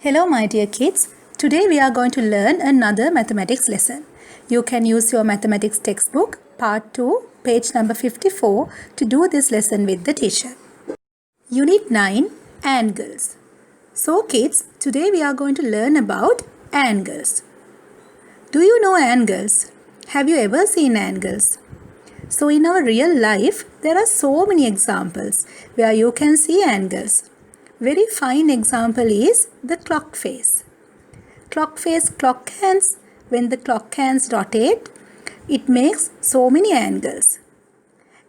Hello my dear kids, today we are going to learn another mathematics lesson. You can use your mathematics textbook part 2 page number 54 to do this lesson with the teacher. Unit 9 Angles. So kids, today we are going to learn about angles. Do you know angles? Have you ever seen angles? So in our real life, there are so many examples where you can see angles. Very fine example is the clock face. Clock face clock hands, when the clock hands rotate, it makes so many angles.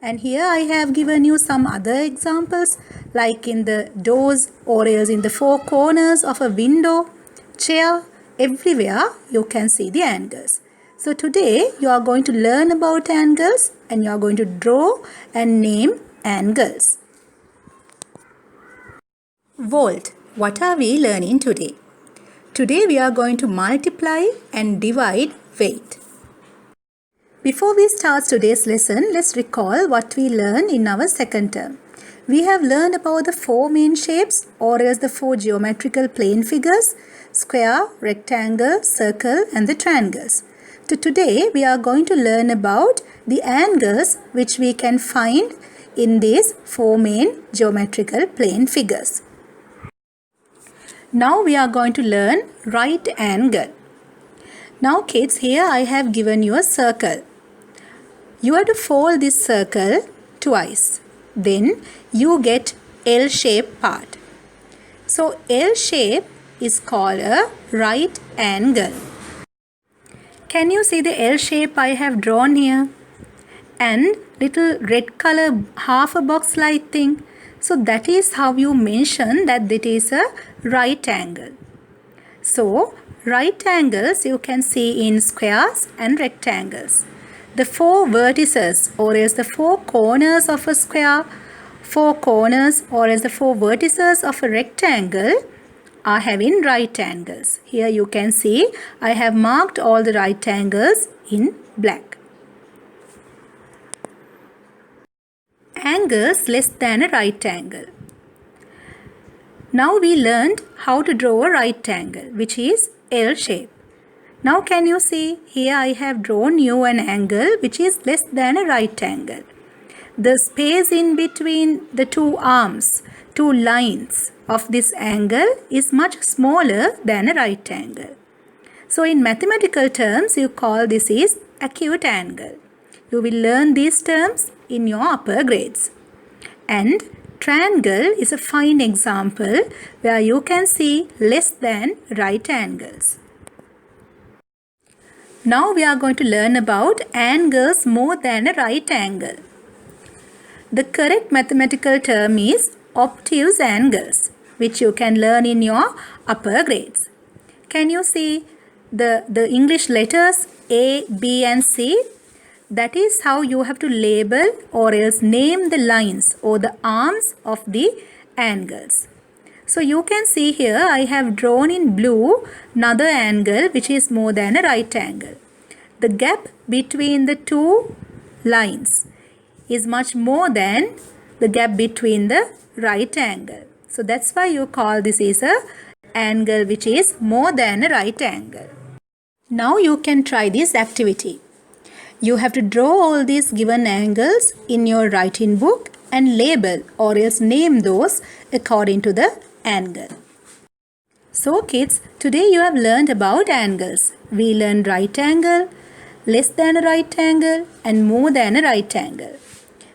And here I have given you some other examples like in the doors or else in the four corners of a window, chair, everywhere you can see the angles. So today you are going to learn about angles and you are going to draw and name angles. Volt. What are we learning today? Today we are going to multiply and divide weight. Before we start today's lesson, let's recall what we learned in our second term. We have learned about the four main shapes or else the four geometrical plane figures, square, rectangle, circle and the triangles. So today we are going to learn about the angles which we can find in these four main geometrical plane figures. Now we are going to learn right angle. Now kids, here I have given you a circle. You have to fold this circle twice. Then you get L-shaped part. So L shape is called a right angle. Can you see the L shape I have drawn here? And little red color half a box like thing. So that is how you mention that it is a right angle. So right angles you can see in squares and rectangles. The four vertices or else the four corners of a square, four corners or else the four vertices of a rectangle are having right angles. Here you can see I have marked all the right angles in black. Angles less than a right angle. Now we learned how to draw a right angle, which is L shape. Now can you see here I have drawn you an angle which is less than a right angle. The space in between the two arms, two lines of this angle is much smaller than a right angle. So in mathematical terms you call this is acute angle. You will learn these terms in your upper grades. And triangle is a fine example where you can see less than right angles. Now we are going to learn about angles more than a right angle. The correct mathematical term is obtuse angles, which you can learn in your upper grades. Can you see the English letters A, B and C? That is how you have to label or else name the lines or the arms of the angles. So you can see here I have drawn in blue another angle which is more than a right angle. The gap between the two lines is much more than the gap between the right angle. So that's why you call this is a angle which is more than a right angle. Now you can try this activity. You have to draw all these given angles in your writing book and label or else name those according to the angle. So kids, today you have learned about angles. We learned right angle, less than a right angle and more than a right angle.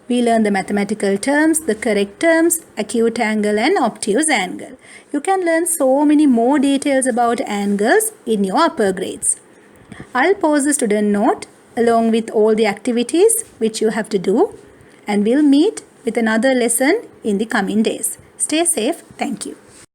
We learned the mathematical terms, the correct terms, acute angle and obtuse angle. You can learn so many more details about angles in your upper grades. I'll pause the student note along with all the activities which you have to do, and we'll meet with another lesson in the coming days. Stay safe. Thank you.